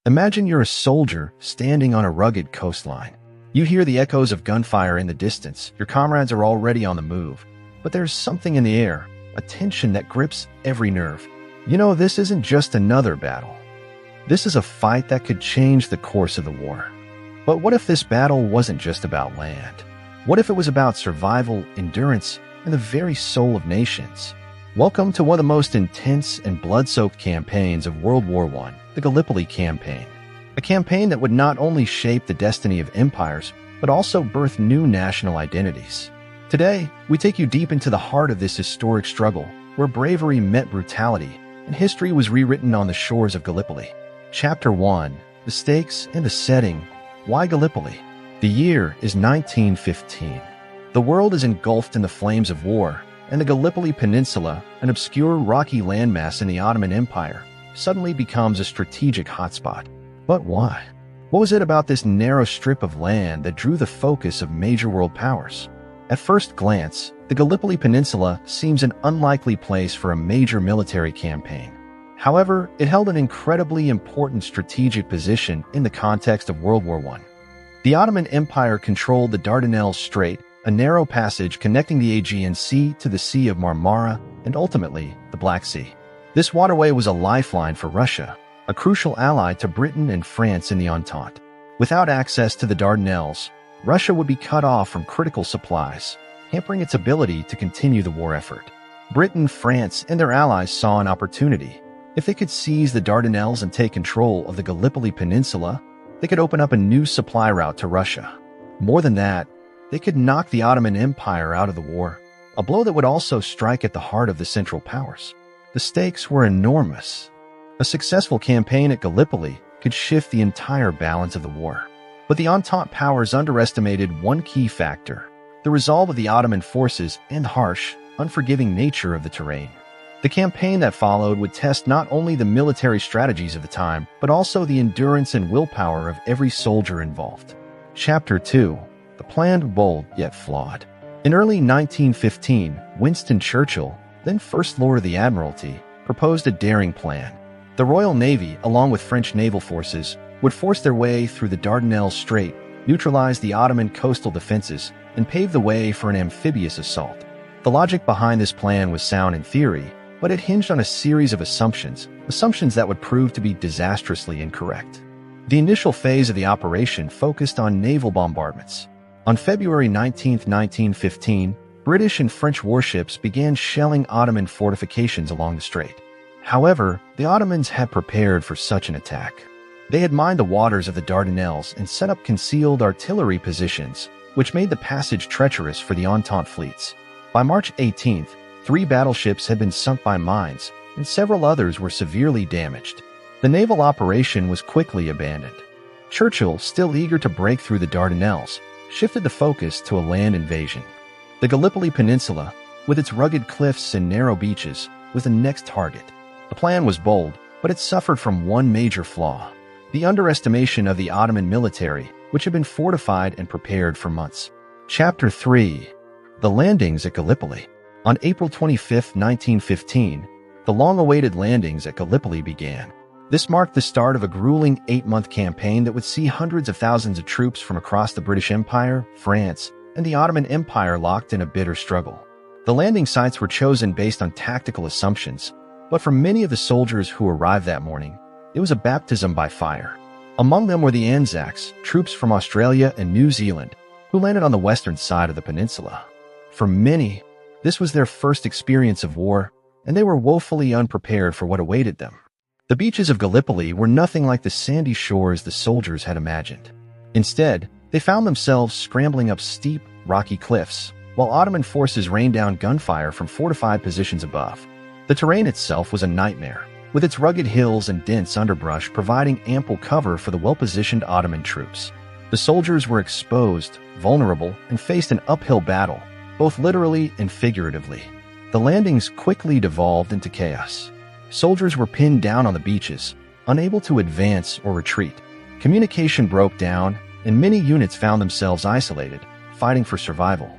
Imagine you're a soldier standing on a rugged coastline. You hear the echoes of gunfire in the distance. Your comrades are already on the move. But there's something in the air, a tension that grips every nerve. You know, this isn't just another battle. This is a fight that could change the course of the war. But what if this battle wasn't just about land? What if it was about survival, endurance, and the very soul of nations? Welcome to one of the most intense and blood-soaked campaigns of World War I, the Gallipoli Campaign. A campaign that would not only shape the destiny of empires, but also birth new national identities. Today, we take you deep into the heart of this historic struggle, where bravery met brutality, and history was rewritten on the shores of Gallipoli. Chapter 1. The Stakes and the Setting. Why Gallipoli? The year is 1915. The world is engulfed in the flames of war, and the Gallipoli Peninsula, an obscure rocky landmass in the Ottoman Empire, suddenly becomes a strategic hotspot. But why? What was it about this narrow strip of land that drew the focus of major world powers? At first glance, the Gallipoli Peninsula seems an unlikely place for a major military campaign. However, it held an incredibly important strategic position in the context of World War I. The Ottoman Empire controlled the Dardanelles Strait, a narrow passage connecting the Aegean Sea to the Sea of Marmara and ultimately the Black Sea. This waterway was a lifeline for Russia, a crucial ally to Britain and France in the Entente. Without access to the Dardanelles, Russia would be cut off from critical supplies, hampering its ability to continue the war effort. Britain, France, and their allies saw an opportunity. If they could seize the Dardanelles and take control of the Gallipoli Peninsula, they could open up a new supply route to Russia. More than that, they could knock the Ottoman Empire out of the war, a blow that would also strike at the heart of the Central Powers. The stakes were enormous. A successful campaign at Gallipoli could shift the entire balance of the war. But the Entente powers underestimated one key factor: the resolve of the Ottoman forces and the harsh, unforgiving nature of the terrain. The campaign that followed would test not only the military strategies of the time, but also the endurance and willpower of every soldier involved. Chapter 2. The plan, bold yet flawed. In early 1915, Winston Churchill, then First Lord of the Admiralty, proposed a daring plan. The Royal Navy, along with French naval forces, would force their way through the Dardanelles Strait, neutralize the Ottoman coastal defenses, and pave the way for an amphibious assault. The logic behind this plan was sound in theory, but it hinged on a series of assumptions that would prove to be disastrously incorrect. The initial phase of the operation focused on naval bombardments. On February 19, 1915, British and French warships began shelling Ottoman fortifications along the strait. However, the Ottomans had prepared for such an attack. They had mined the waters of the Dardanelles and set up concealed artillery positions, which made the passage treacherous for the Entente fleets. By March 18th, 3 battleships had been sunk by mines, and several others were severely damaged. The naval operation was quickly abandoned. Churchill, still eager to break through the Dardanelles, shifted the focus to a land invasion. The Gallipoli Peninsula, with its rugged cliffs and narrow beaches, was the next target. The plan was bold, but it suffered from one major flaw: the underestimation of the Ottoman military, which had been fortified and prepared for months. Chapter 3. The Landings at Gallipoli. On April 25, 1915, the long-awaited landings at Gallipoli began. This marked the start of a grueling 8-month campaign that would see hundreds of thousands of troops from across the British Empire, France, and the Ottoman Empire locked in a bitter struggle. The landing sites were chosen based on tactical assumptions, but for many of the soldiers who arrived that morning, it was a baptism by fire. Among them were the ANZACs, troops from Australia and New Zealand, who landed on the western side of the peninsula. For many, this was their first experience of war, and they were woefully unprepared for what awaited them. The beaches of Gallipoli were nothing like the sandy shores the soldiers had imagined. Instead, they found themselves scrambling up steep, rocky cliffs, while Ottoman forces rained down gunfire from fortified positions above. The terrain itself was a nightmare, with its rugged hills and dense underbrush providing ample cover for the well-positioned Ottoman troops. The soldiers were exposed, vulnerable, and faced an uphill battle, both literally and figuratively. The landings quickly devolved into chaos. Soldiers were pinned down on the beaches, unable to advance or retreat. Communication broke down, and many units found themselves isolated, fighting for survival.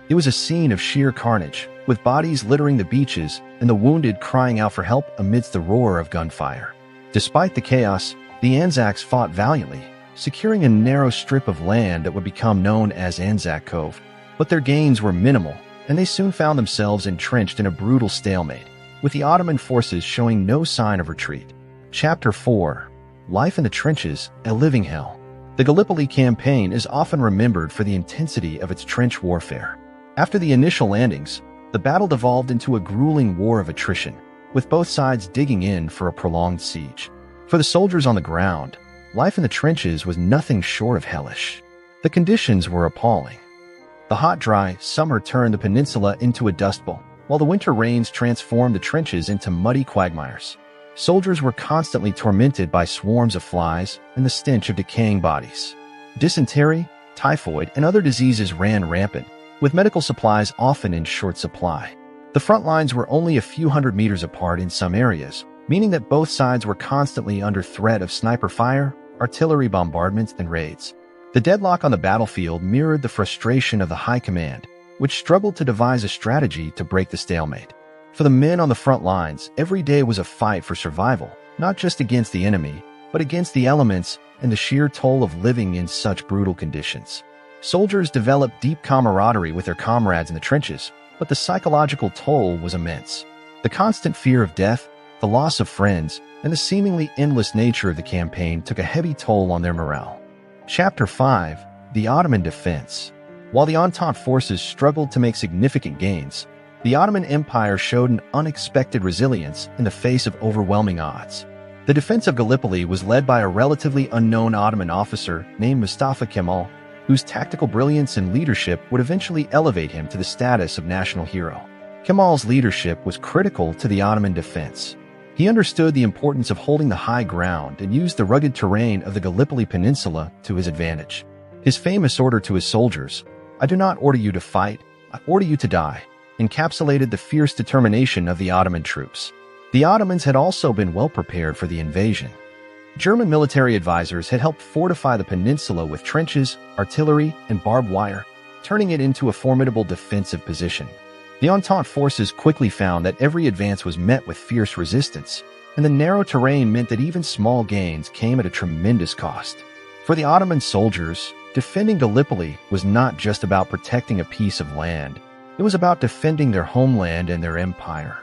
It was a scene of sheer carnage, with bodies littering the beaches and the wounded crying out for help amidst the roar of gunfire. Despite the chaos, The ANZACs fought valiantly, securing a narrow strip of land that would become known as ANZAC Cove. But their gains were minimal, and they soon found themselves entrenched in a brutal stalemate, with the Ottoman forces showing no sign of retreat. Chapter 4. Life in the Trenches, a Living Hell. The Gallipoli Campaign is often remembered for the intensity of its trench warfare. After the initial landings, the battle devolved into a grueling war of attrition, with both sides digging in for a prolonged siege. For the soldiers on the ground, life in the trenches was nothing short of hellish. The conditions were appalling. The hot, dry summer turned the peninsula into a dust bowl, while the winter rains transformed the trenches into muddy quagmires. Soldiers were constantly tormented by swarms of flies and the stench of decaying bodies. Dysentery, typhoid, and other diseases ran rampant, with medical supplies often in short supply. The front lines were only a few hundred meters apart in some areas, meaning that both sides were constantly under threat of sniper fire, artillery bombardments, and raids. The deadlock on the battlefield mirrored the frustration of the High Command, which struggled to devise a strategy to break the stalemate. For the men on the front lines, every day was a fight for survival, not just against the enemy, but against the elements and the sheer toll of living in such brutal conditions. Soldiers developed deep camaraderie with their comrades in the trenches, but the psychological toll was immense. The constant fear of death, the loss of friends, and the seemingly endless nature of the campaign took a heavy toll on their morale. Chapter 5. The Ottoman Defense. While the Entente forces struggled to make significant gains, the Ottoman Empire showed an unexpected resilience in the face of overwhelming odds. The defense of Gallipoli was led by a relatively unknown Ottoman officer named Mustafa Kemal, whose tactical brilliance and leadership would eventually elevate him to the status of national hero. Kemal's leadership was critical to the Ottoman defense. He understood the importance of holding the high ground and used the rugged terrain of the Gallipoli Peninsula to his advantage. His famous order to his soldiers, "I do not order you to fight, I order you to die," encapsulated the fierce determination of the Ottoman troops. The Ottomans had also been well prepared for the invasion. German military advisors had helped fortify the peninsula with trenches, artillery, and barbed wire, turning it into a formidable defensive position. The Entente forces quickly found that every advance was met with fierce resistance, and the narrow terrain meant that even small gains came at a tremendous cost. For the Ottoman soldiers, defending Gallipoli was not just about protecting a piece of land. It was about defending their homeland and their empire.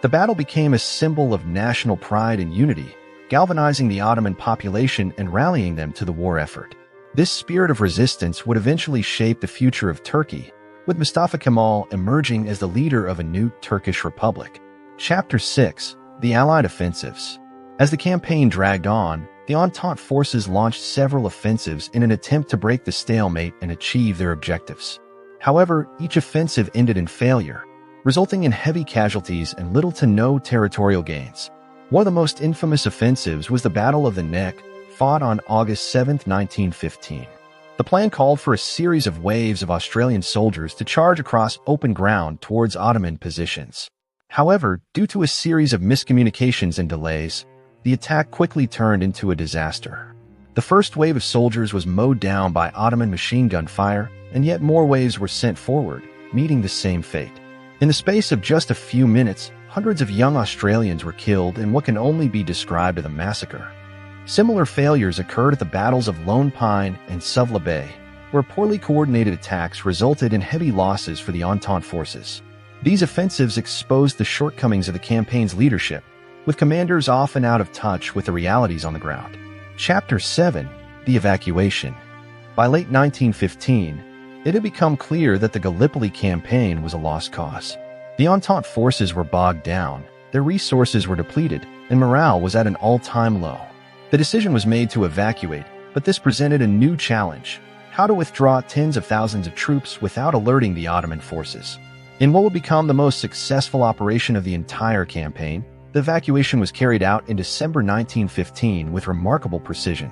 The battle became a symbol of national pride and unity, galvanizing the Ottoman population and rallying them to the war effort. This spirit of resistance would eventually shape the future of Turkey, with Mustafa Kemal emerging as the leader of a new Turkish republic. Chapter 6. The Allied Offensives. As the campaign dragged on, the Entente forces launched several offensives in an attempt to break the stalemate and achieve their objectives. However, each offensive ended in failure, resulting in heavy casualties and little to no territorial gains. One of the most infamous offensives was the Battle of the Neck, fought on August 7, 1915. The plan called for a series of waves of Australian soldiers to charge across open ground towards Ottoman positions. However, due to a series of miscommunications and delays, the attack quickly turned into a disaster. The first wave of soldiers was mowed down by Ottoman machine gun fire, and yet more waves were sent forward, meeting the same fate. In the space of just a few minutes, hundreds of young Australians were killed in what can only be described as a massacre. Similar failures occurred at the battles of Lone Pine and Suvla Bay, where poorly coordinated attacks resulted in heavy losses for the Entente forces. These offensives exposed the shortcomings of the campaign's leadership, with commanders often out of touch with the realities on the ground. Chapter 7. The Evacuation. By late 1915, it had become clear that the Gallipoli campaign was a lost cause. The Entente forces were bogged down, their resources were depleted, and morale was at an all-time low. The decision was made to evacuate, but this presented a new challenge: how to withdraw tens of thousands of troops without alerting the Ottoman forces. In what would become the most successful operation of the entire campaign, the evacuation was carried out in December 1915 with remarkable precision.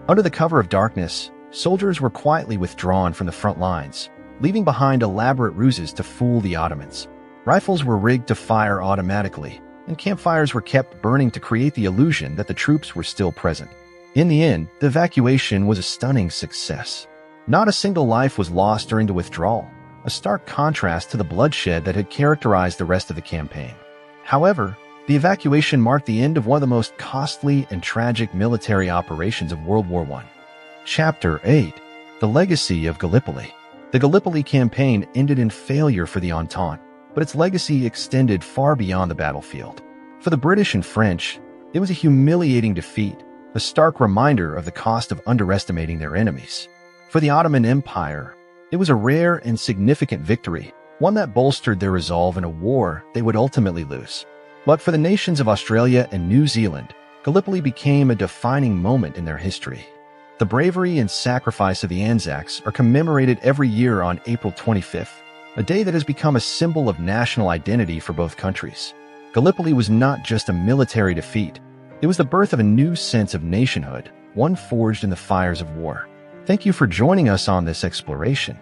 Under the cover of darkness, soldiers were quietly withdrawn from the front lines, leaving behind elaborate ruses to fool the Ottomans. Rifles were rigged to fire automatically, and campfires were kept burning to create the illusion that the troops were still present. In the end, the evacuation was a stunning success. Not a single life was lost during the withdrawal, a stark contrast to the bloodshed that had characterized the rest of the campaign. However, The evacuation marked the end of one of the most costly and tragic military operations of World War I. Chapter 8. The Legacy of Gallipoli. The Gallipoli Campaign ended in failure for the Entente, but its legacy extended far beyond the battlefield. For the British and French, it was a humiliating defeat, a stark reminder of the cost of underestimating their enemies. For the Ottoman Empire, it was a rare and significant victory, one that bolstered their resolve in a war they would ultimately lose. But for the nations of Australia and New Zealand, Gallipoli became a defining moment in their history. The bravery and sacrifice of the ANZACs are commemorated every year on April 25th, a day that has become a symbol of national identity for both countries. Gallipoli was not just a military defeat, it was the birth of a new sense of nationhood, one forged in the fires of war. Thank you for joining us on this exploration.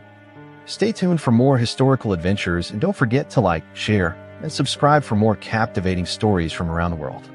Stay tuned for more historical adventures and don't forget to like, share, and subscribe for more captivating stories from around the world.